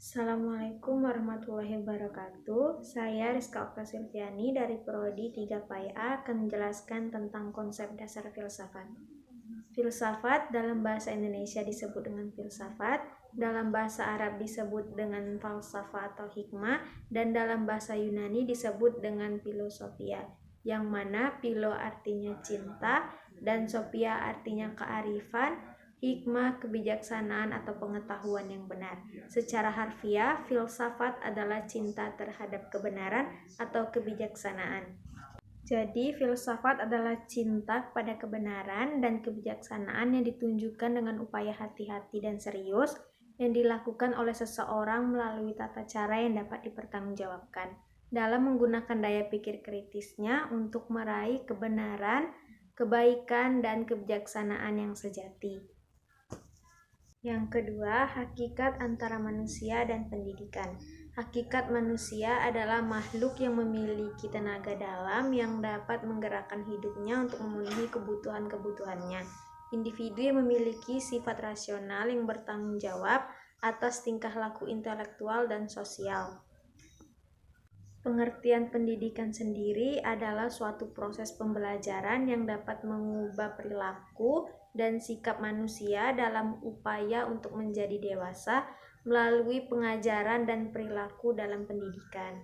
Assalamualaikum warahmatullahi wabarakatuh. Saya Rizka Okta Silviani dari Prodi 3PA akan menjelaskan tentang konsep dasar filsafat. Filsafat dalam bahasa Indonesia disebut dengan filsafat, dalam bahasa Arab disebut dengan falsafah atau hikmah, dan dalam bahasa Yunani disebut dengan filosofia, yang mana philo artinya cinta dan sophia artinya kearifan, hikmah kebijaksanaan atau pengetahuan yang benar. Secara harfiah, filsafat adalah cinta terhadap kebenaran atau kebijaksanaan. Jadi, filsafat adalah cinta kepada kebenaran dan kebijaksanaan yang ditunjukkan dengan upaya hati-hati dan serius yang dilakukan oleh seseorang melalui tata cara yang dapat dipertanggungjawabkan dalam menggunakan daya pikir kritisnya untuk meraih kebenaran, kebaikan, dan kebijaksanaan yang sejati. Yang kedua, hakikat antara manusia dan pendidikan. Hakikat manusia adalah makhluk yang memiliki tenaga dalam yang dapat menggerakkan hidupnya untuk memenuhi kebutuhan-kebutuhannya. Individu yang memiliki sifat rasional yang bertanggung jawab atas tingkah laku intelektual dan sosial. Pengertian pendidikan sendiri adalah suatu proses pembelajaran yang dapat mengubah perilaku dan sikap manusia dalam upaya untuk menjadi dewasa melalui pengajaran dan perilaku dalam pendidikan.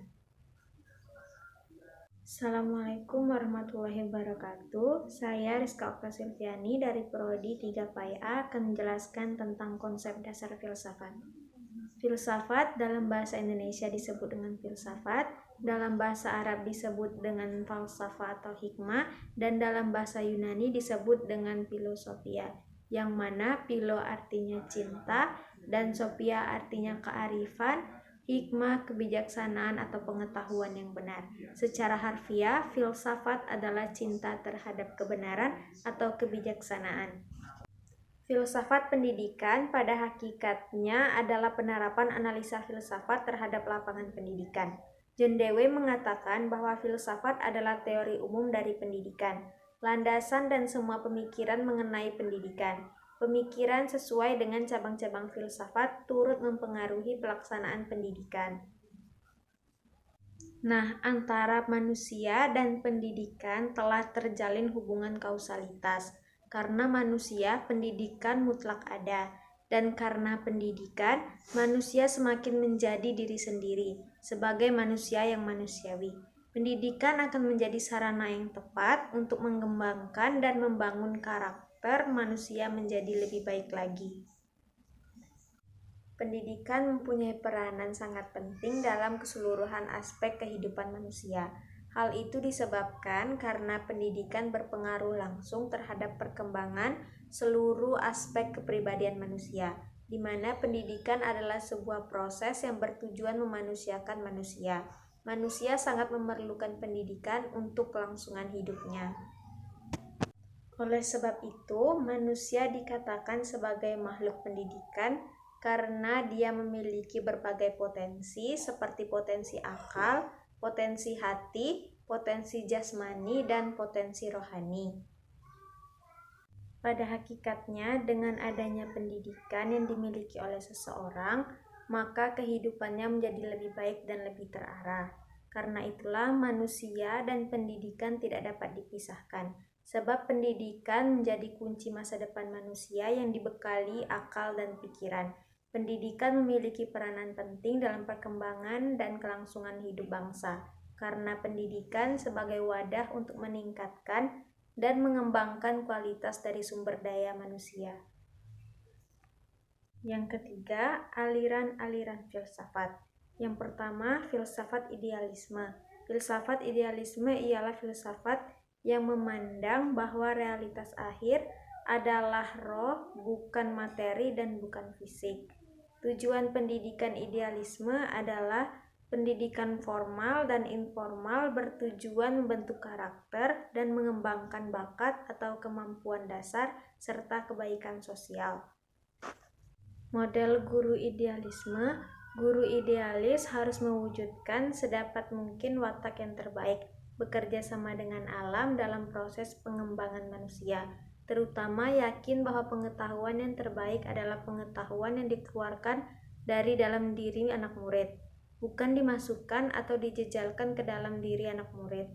Assalamualaikum warahmatullahi wabarakatuh. Saya Rizka Okta Silviani dari Prodi 3PA akan menjelaskan tentang konsep dasar filsafat. Filsafat dalam bahasa Indonesia disebut dengan filsafat, dalam bahasa Arab disebut dengan falsafah atau hikmah, dan dalam bahasa Yunani disebut dengan filosofia, yang mana philo artinya cinta dan sophia artinya kearifan, hikmah kebijaksanaan atau pengetahuan yang benar. Secara harfiah, filsafat adalah cinta terhadap kebenaran atau kebijaksanaan. Filsafat pendidikan pada hakikatnya adalah penerapan analisa filsafat terhadap lapangan pendidikan. John Dewey mengatakan bahwa filsafat adalah teori umum dari pendidikan, landasan dan semua pemikiran mengenai pendidikan. Pemikiran sesuai dengan cabang-cabang filsafat turut mempengaruhi pelaksanaan pendidikan. Nah, antara manusia dan pendidikan telah terjalin hubungan kausalitas. Karena manusia, pendidikan mutlak ada. Dan karena pendidikan, manusia semakin menjadi diri sendiri, sebagai manusia yang manusiawi. Pendidikan akan menjadi sarana yang tepat untuk mengembangkan dan membangun karakter manusia menjadi lebih baik lagi. Pendidikan mempunyai peranan sangat penting dalam keseluruhan aspek kehidupan manusia. Hal itu disebabkan karena pendidikan berpengaruh langsung terhadap perkembangan seluruh aspek kepribadian manusia, di mana pendidikan adalah sebuah proses yang bertujuan memanusiakan manusia. Manusia sangat memerlukan pendidikan untuk kelangsungan hidupnya. Oleh sebab itu, manusia dikatakan sebagai makhluk pendidikan karena dia memiliki berbagai potensi seperti potensi akal, potensi hati, potensi jasmani, dan potensi rohani. Pada hakikatnya, dengan adanya pendidikan yang dimiliki oleh seseorang, maka kehidupannya menjadi lebih baik dan lebih terarah. Karena itulah manusia dan pendidikan tidak dapat dipisahkan, sebab pendidikan menjadi kunci masa depan manusia yang dibekali akal dan pikiran. Pendidikan memiliki peranan penting dalam perkembangan dan kelangsungan hidup bangsa, karena pendidikan sebagai wadah untuk meningkatkan dan mengembangkan kualitas dari sumber daya manusia. Yang ketiga, aliran-aliran filsafat. Yang pertama, filsafat idealisme. Filsafat idealisme ialah filsafat yang memandang bahwa realitas akhir adalah roh, bukan materi dan bukan fisik. Tujuan pendidikan idealisme adalah pendidikan formal dan informal bertujuan membentuk karakter dan mengembangkan bakat atau kemampuan dasar serta kebaikan sosial. Model guru idealisme. Guru idealis harus mewujudkan sedapat mungkin watak yang terbaik, bekerja sama dengan alam dalam proses pengembangan manusia, terutama yakin bahwa pengetahuan yang terbaik adalah pengetahuan yang dikeluarkan dari dalam diri anak murid, bukan dimasukkan atau dijejalkan ke dalam diri anak murid.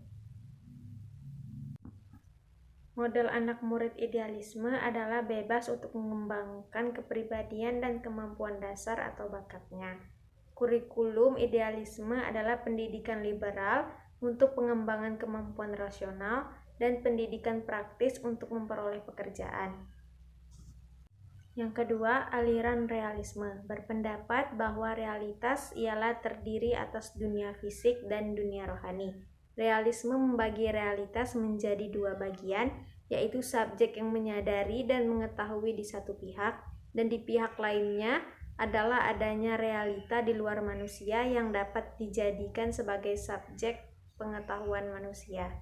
Model anak murid idealisme adalah bebas untuk mengembangkan kepribadian dan kemampuan dasar atau bakatnya. Kurikulum idealisme adalah pendidikan liberal untuk pengembangan kemampuan rasional dan pendidikan praktis untuk memperoleh pekerjaan. Yang kedua, aliran realisme berpendapat bahwa realitas ialah terdiri atas dunia fisik dan dunia rohani. Realisme membagi realitas menjadi dua bagian, yaitu subjek yang menyadari dan mengetahui di satu pihak, dan di pihak lainnya adalah adanya realita di luar manusia yang dapat dijadikan sebagai subjek pengetahuan manusia.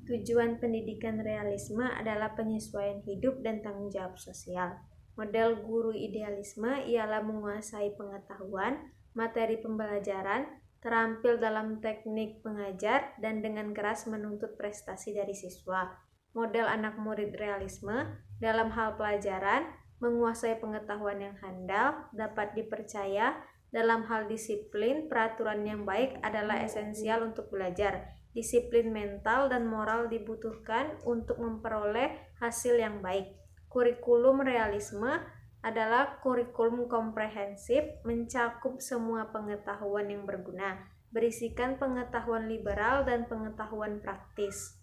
Tujuan pendidikan realisme adalah penyesuaian hidup dan tanggung jawab sosial. Model guru idealisme ialah menguasai pengetahuan, materi pembelajaran, terampil dalam teknik pengajar, dan dengan keras menuntut prestasi dari siswa. Model anak murid realisme dalam hal pelajaran, menguasai pengetahuan yang handal, dapat dipercaya. Dalam hal disiplin, peraturan yang baik adalah esensial untuk belajar. Disiplin mental dan moral dibutuhkan untuk memperoleh hasil yang baik. Kurikulum realisme adalah kurikulum komprehensif, mencakup semua pengetahuan yang berguna, berisikan pengetahuan liberal dan pengetahuan praktis.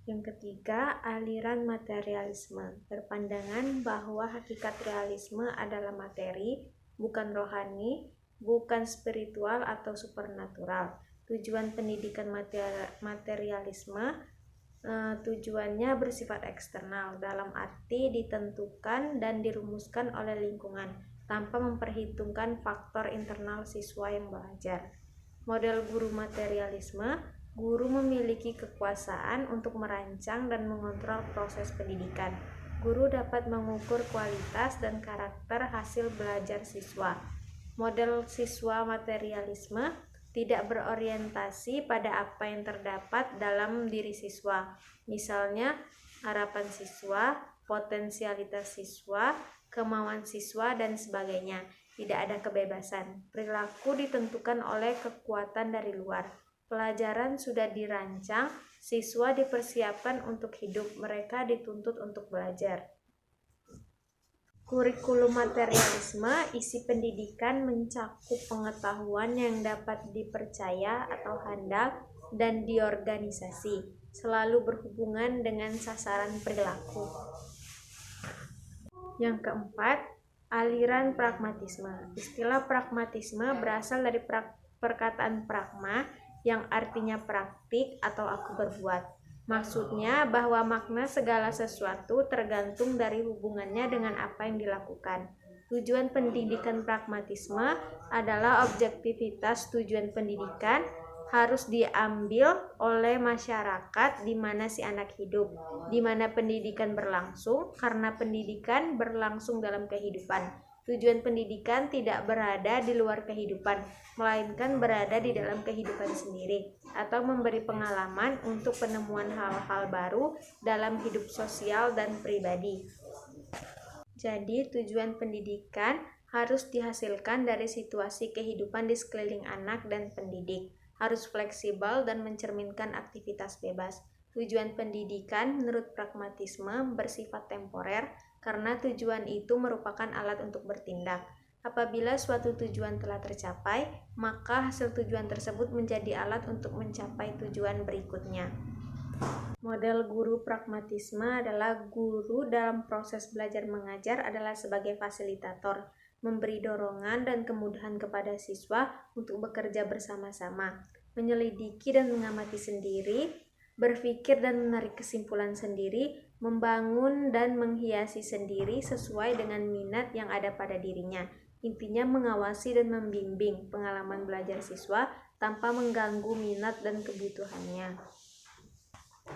Yang ketiga, aliran materialisme berpandangan bahwa hakikat realisme adalah materi, bukan rohani, bukan spiritual atau supernatural. Tujuan pendidikan materialisme tujuannya bersifat eksternal, dalam arti ditentukan dan dirumuskan oleh lingkungan tanpa memperhitungkan faktor internal siswa yang belajar. Model guru materialisme, guru memiliki kekuasaan untuk merancang dan mengontrol proses pendidikan. Guru dapat mengukur kualitas dan karakter hasil belajar siswa. Model siswa materialisme tidak berorientasi pada apa yang terdapat dalam diri siswa, misalnya harapan siswa, potensialitas siswa, kemauan siswa, dan sebagainya. Tidak ada kebebasan. Perilaku ditentukan oleh kekuatan dari luar. Pelajaran sudah dirancang, siswa dipersiapkan untuk hidup, mereka dituntut untuk belajar. Kurikulum materialisme, isi pendidikan mencakup pengetahuan yang dapat dipercaya atau handal dan diorganisasi, selalu berhubungan dengan sasaran perilaku. Yang keempat, aliran pragmatisme. Istilah pragmatisme berasal dari perkataan pragma yang artinya praktik atau aku berbuat. Maksudnya bahwa makna segala sesuatu tergantung dari hubungannya dengan apa yang dilakukan. Tujuan pendidikan pragmatisme adalah objektivitas tujuan pendidikan harus diambil oleh masyarakat di mana si anak hidup, di mana pendidikan berlangsung, karena pendidikan berlangsung dalam kehidupan. Tujuan pendidikan tidak berada di luar kehidupan, melainkan berada di dalam kehidupan sendiri, atau memberi pengalaman untuk penemuan hal-hal baru dalam hidup sosial dan pribadi. Jadi, tujuan pendidikan harus dihasilkan dari situasi kehidupan di sekeliling anak dan pendidik, harus fleksibel dan mencerminkan aktivitas bebas. Tujuan pendidikan menurut pragmatisme bersifat temporer, karena tujuan itu merupakan alat untuk bertindak. Apabila suatu tujuan telah tercapai, maka hasil tujuan tersebut menjadi alat untuk mencapai tujuan berikutnya. Model guru pragmatisme adalah guru dalam proses belajar mengajar adalah sebagai fasilitator, memberi dorongan dan kemudahan kepada siswa untuk bekerja bersama-sama, menyelidiki dan mengamati sendiri, berpikir dan menarik kesimpulan sendiri, membangun dan menghiasi sendiri sesuai dengan minat yang ada pada dirinya. Intinya mengawasi dan membimbing pengalaman belajar siswa tanpa mengganggu minat dan kebutuhannya.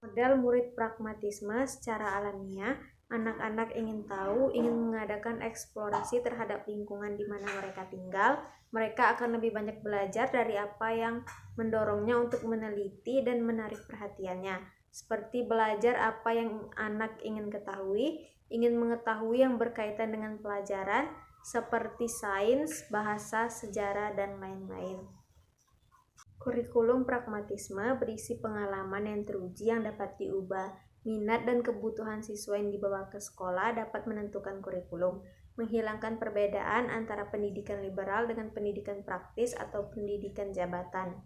Model murid pragmatisme secara alamiah, anak-anak ingin tahu, ingin mengadakan eksplorasi terhadap lingkungan di mana mereka tinggal. Mereka akan lebih banyak belajar dari apa yang mendorongnya untuk meneliti dan menarik perhatiannya. Seperti belajar apa yang anak ingin ketahui, ingin mengetahui yang berkaitan dengan pelajaran, seperti sains, bahasa, sejarah, dan lain-lain. Kurikulum pragmatisme berisi pengalaman yang teruji yang dapat diubah. Minat dan kebutuhan siswa yang dibawa ke sekolah dapat menentukan kurikulum, menghilangkan perbedaan antara pendidikan liberal dengan pendidikan praktis atau pendidikan jabatan.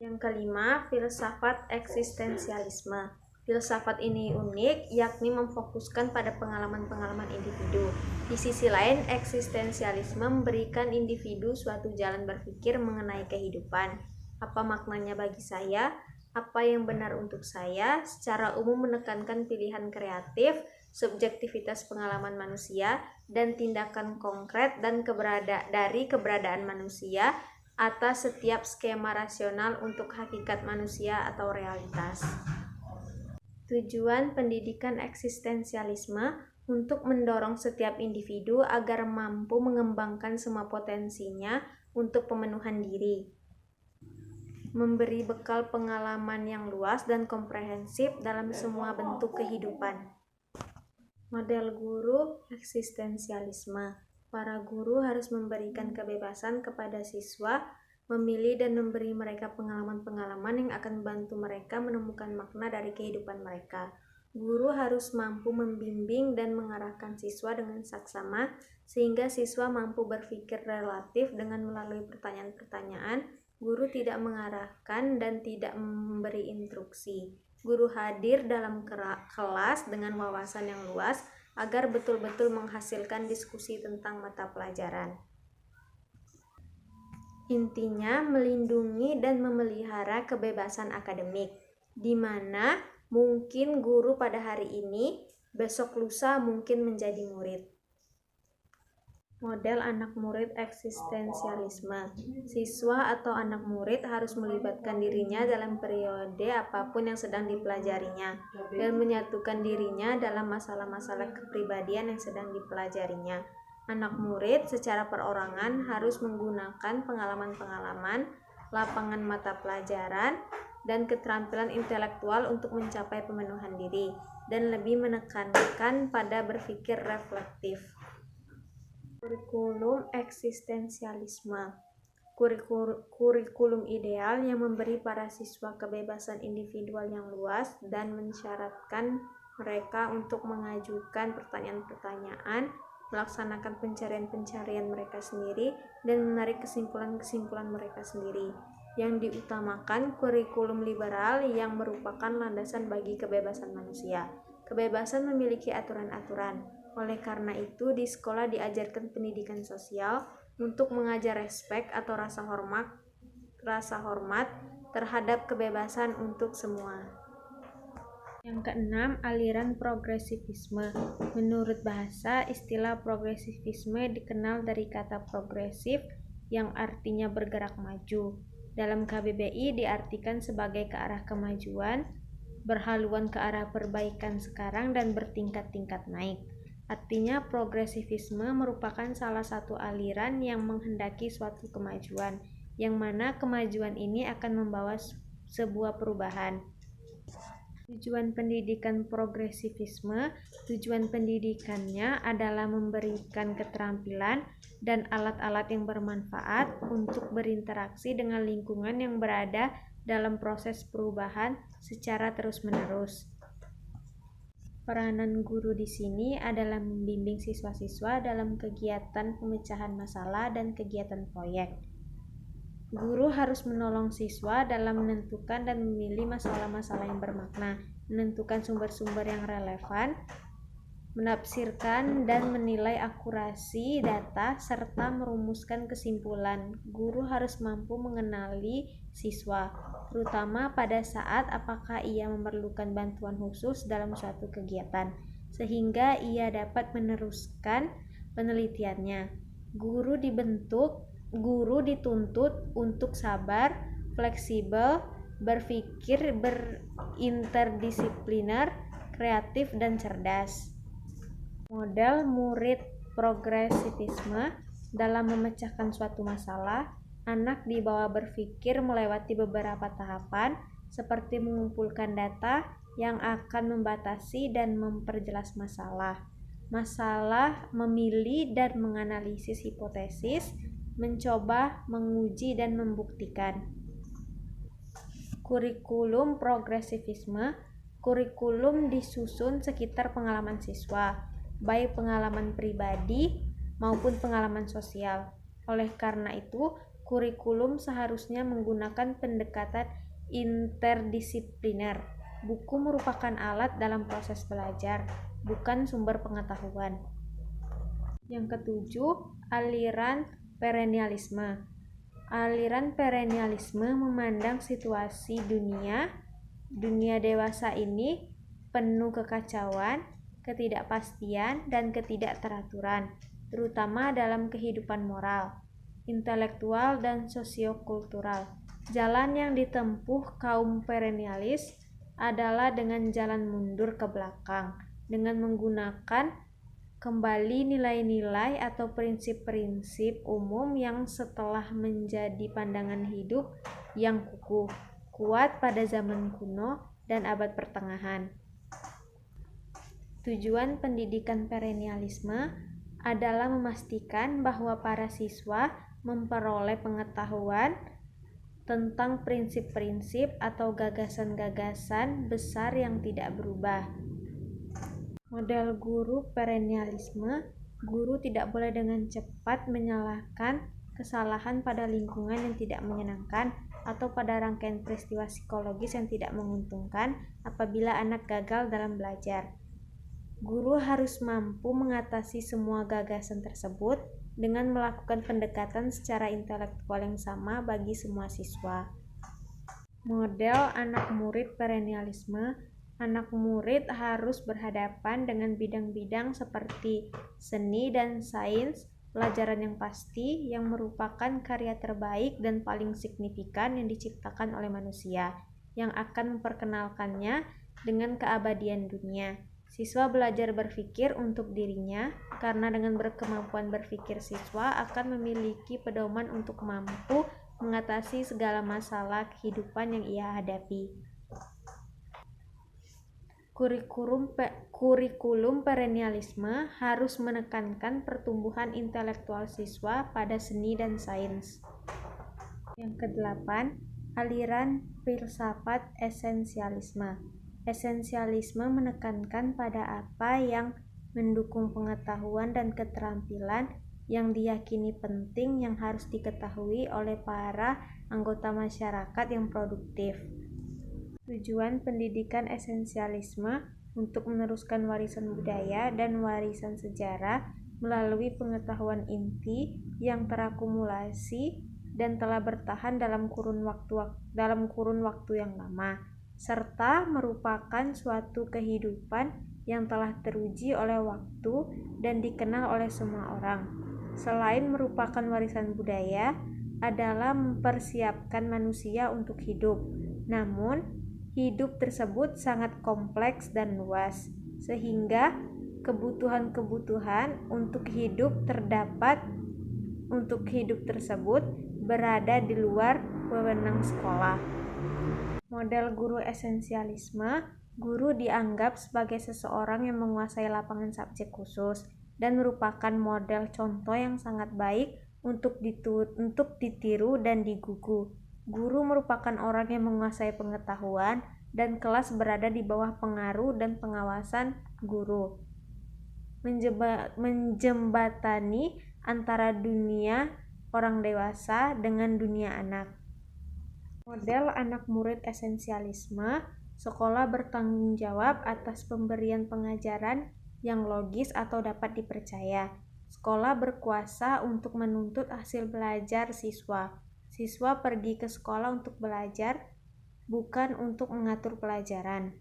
Yang kelima, filsafat eksistensialisme. Filsafat ini unik, yakni memfokuskan pada pengalaman-pengalaman individu. Di sisi lain, eksistensialisme memberikan individu suatu jalan berpikir mengenai kehidupan. Apa maknanya bagi saya? Apa yang benar untuk saya? Secara umum menekankan pilihan kreatif, subjektivitas pengalaman manusia, dan tindakan konkret dan dari keberadaan manusia atas setiap skema rasional untuk hakikat manusia atau realitas. Tujuan pendidikan eksistensialisme untuk mendorong setiap individu agar mampu mengembangkan semua potensinya untuk pemenuhan diri, memberi bekal pengalaman yang luas dan komprehensif dalam semua bentuk kehidupan. Model guru eksistensialisme. Para guru harus memberikan kebebasan kepada siswa memilih dan memberi mereka pengalaman-pengalaman yang akan membantu mereka menemukan makna dari kehidupan mereka. Guru harus mampu membimbing dan mengarahkan siswa dengan saksama sehingga siswa mampu berpikir relatif dengan melalui pertanyaan-pertanyaan. Guru tidak mengarahkan dan tidak memberi instruksi. Guru hadir dalam kelas dengan wawasan yang luas agar betul-betul menghasilkan diskusi tentang mata pelajaran. Intinya, melindungi dan memelihara kebebasan akademik, di mana mungkin guru pada hari ini, besok lusa mungkin menjadi murid. Model anak murid eksistensialisme. Siswa atau anak murid harus melibatkan dirinya dalam periode apapun yang sedang dipelajarinya dan menyatukan dirinya dalam masalah-masalah kepribadian yang sedang dipelajarinya. Anak murid secara perorangan harus menggunakan pengalaman-pengalaman, lapangan mata pelajaran, dan keterampilan intelektual untuk mencapai pemenuhan diri dan lebih menekankan pada berpikir reflektif. Kurikulum eksistensialisme. Kurikulum ideal yang memberi para siswa kebebasan individual yang luas dan mensyaratkan mereka untuk mengajukan pertanyaan-pertanyaan, melaksanakan pencarian-pencarian mereka sendiri, dan menarik kesimpulan-kesimpulan mereka sendiri. Yang diutamakan kurikulum liberal yang merupakan landasan bagi kebebasan manusia. Kebebasan memiliki aturan-aturan. Oleh karena itu, di sekolah diajarkan pendidikan sosial untuk mengajar respek atau rasa hormat terhadap kebebasan untuk semua. Yang keenam, aliran progresivisme. Menurut bahasa, istilah progresivisme dikenal dari kata progresif yang artinya bergerak maju. Dalam KBBI diartikan sebagai ke arah kemajuan, berhaluan ke arah perbaikan sekarang dan bertingkat-tingkat naik. Artinya, progresivisme merupakan salah satu aliran yang menghendaki suatu kemajuan, yang mana kemajuan ini akan membawa sebuah perubahan. Tujuan pendidikan progresivisme, tujuan pendidikannya adalah memberikan keterampilan dan alat-alat yang bermanfaat untuk berinteraksi dengan lingkungan yang berada dalam proses perubahan secara terus-menerus. Peranan guru di sini adalah membimbing siswa-siswa dalam kegiatan pemecahan masalah dan kegiatan proyek. Guru harus menolong siswa dalam menentukan dan memilih masalah-masalah yang bermakna, menentukan sumber-sumber yang relevan, menafsirkan dan menilai akurasi data, serta merumuskan kesimpulan. Guru harus mampu mengenali siswa, terutama pada saat apakah ia memerlukan bantuan khusus dalam suatu kegiatan, sehingga ia dapat meneruskan penelitiannya. Guru dituntut untuk sabar, fleksibel, berpikir berinterdisipliner, kreatif, dan cerdas. Model murid progresivisme. Dalam memecahkan suatu masalah, anak dibawa berpikir melewati beberapa tahapan, seperti mengumpulkan data yang akan membatasi dan memperjelas masalah, masalah, memilih dan menganalisis hipotesis, mencoba, menguji dan membuktikan. Kurikulum progresivisme. Kurikulum disusun sekitar pengalaman siswa, baik pengalaman pribadi maupun pengalaman sosial. Oleh karena itu, kurikulum seharusnya menggunakan pendekatan interdisipliner. Buku merupakan alat dalam proses belajar, bukan sumber pengetahuan. Yang ketujuh, aliran perennialisme. Aliran perennialisme memandang situasi dunia dewasa ini penuh kekacauan, ketidakpastian, dan ketidakteraturan, terutama dalam kehidupan moral, intelektual, dan sosiokultural. Jalan yang ditempuh kaum perennialis adalah dengan jalan mundur ke belakang, dengan menggunakan kembali nilai-nilai atau prinsip-prinsip umum yang setelah menjadi pandangan hidup yang kuat pada zaman kuno dan abad pertengahan. Tujuan pendidikan perennialisme adalah memastikan bahwa para siswa memperoleh pengetahuan tentang prinsip-prinsip atau gagasan-gagasan besar yang tidak berubah. Model guru perennialisme. Guru tidak boleh dengan cepat menyalahkan kesalahan pada lingkungan yang tidak menyenangkan atau pada rangkaian peristiwa psikologis yang tidak menguntungkan apabila anak gagal dalam belajar. Guru harus mampu mengatasi semua gagasan tersebut dengan melakukan pendekatan secara intelektual yang sama bagi semua siswa. Model anak murid perennialisme. Anak murid harus berhadapan dengan bidang-bidang seperti seni dan sains, pelajaran yang pasti yang merupakan karya terbaik dan paling signifikan yang diciptakan oleh manusia, yang akan memperkenalkannya dengan keabadian dunia. Siswa belajar berpikir untuk dirinya, karena dengan berkemampuan berpikir siswa akan memiliki pedoman untuk mampu mengatasi segala masalah kehidupan yang ia hadapi. Kurikulum perennialisme harus menekankan pertumbuhan intelektual siswa pada seni dan sains. Yang kedelapan, aliran filsafat esensialisme. Esensialisme menekankan pada apa yang mendukung pengetahuan dan keterampilan yang diyakini penting yang harus diketahui oleh para anggota masyarakat yang produktif. Tujuan pendidikan esensialisme untuk meneruskan warisan budaya dan warisan sejarah melalui pengetahuan inti yang terakumulasi dan telah bertahan dalam kurun waktu yang lama, serta merupakan suatu kehidupan yang telah teruji oleh waktu dan dikenal oleh semua orang. Selain merupakan warisan budaya, adalah mempersiapkan manusia untuk hidup. Namun, hidup tersebut sangat kompleks dan luas, sehingga kebutuhan-kebutuhan untuk hidup tersebut berada di luar wewenang sekolah. Model guru esensialisme. Guru dianggap sebagai seseorang yang menguasai lapangan subjek khusus dan merupakan model contoh yang sangat baik untuk ditiru dan digugu. Guru merupakan orang yang menguasai pengetahuan dan kelas berada di bawah pengaruh dan pengawasan guru. Menjembatani antara dunia orang dewasa dengan dunia anak. Model anak murid esensialisme. Sekolah bertanggung jawab atas pemberian pengajaran yang logis atau dapat dipercaya. Sekolah berkuasa untuk menuntut hasil belajar siswa. Siswa pergi ke sekolah untuk belajar, bukan untuk mengatur pelajaran.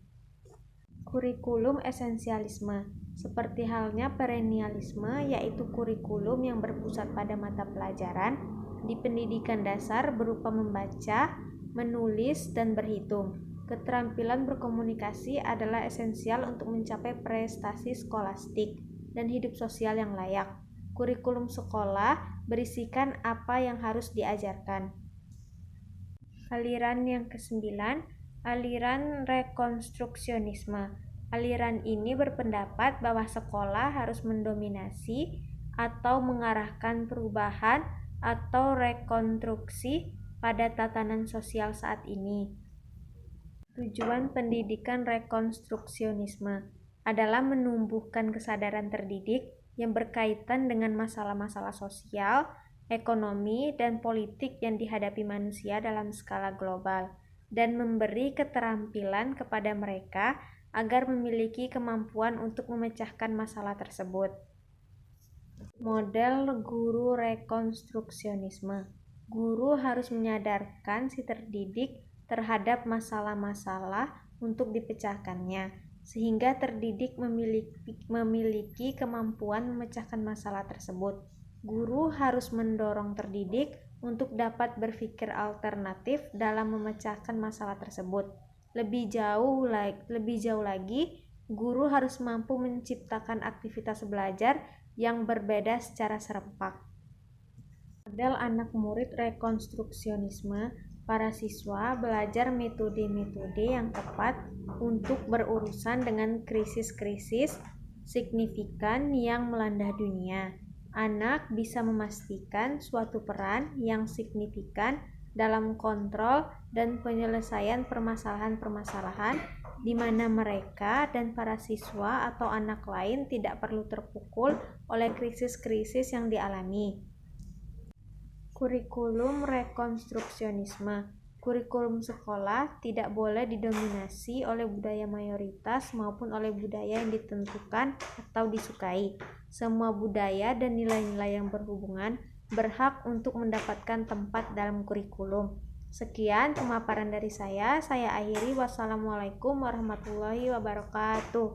Kurikulum esensialisme. Seperti halnya perennialisme, yaitu kurikulum yang berpusat pada mata pelajaran di pendidikan dasar berupa membaca, menulis, dan berhitung. Keterampilan berkomunikasi adalah esensial untuk mencapai prestasi skolastik dan hidup sosial yang layak. Kurikulum sekolah berisikan apa yang harus diajarkan. Aliran yang ke-9, aliran rekonstruksionisme. Aliran ini berpendapat bahwa sekolah harus mendominasi atau mengarahkan perubahan atau rekonstruksi pada tatanan sosial saat ini. Tujuan pendidikan rekonstruksionisme adalah menumbuhkan kesadaran terdidik yang berkaitan dengan masalah-masalah sosial, ekonomi, dan politik yang dihadapi manusia dalam skala global, dan memberi keterampilan kepada mereka agar memiliki kemampuan untuk memecahkan masalah tersebut. Model guru rekonstruksionisme. Guru harus menyadarkan si terdidik terhadap masalah-masalah untuk dipecahkannya, sehingga terdidik memiliki kemampuan memecahkan masalah tersebut. Guru harus mendorong terdidik untuk dapat berpikir alternatif dalam memecahkan masalah tersebut. Lebih jauh lagi, guru harus mampu menciptakan aktivitas belajar yang berbeda secara serempak. Model anak murid rekonstruksionisme. Para siswa belajar metode-metode yang tepat untuk berurusan dengan krisis-krisis signifikan yang melanda dunia. Anak bisa memastikan suatu peran yang signifikan dalam kontrol dan penyelesaian permasalahan-permasalahan di mana mereka dan para siswa atau anak lain tidak perlu terpukul oleh krisis-krisis yang dialami. Kurikulum rekonstruksionisme. Kurikulum sekolah tidak boleh didominasi oleh budaya mayoritas maupun oleh budaya yang ditentukan atau disukai. Semua budaya dan nilai-nilai yang berhubungan berhak untuk mendapatkan tempat dalam kurikulum. Sekian pemaparan dari saya akhiri. Wassalamualaikum warahmatullahi wabarakatuh.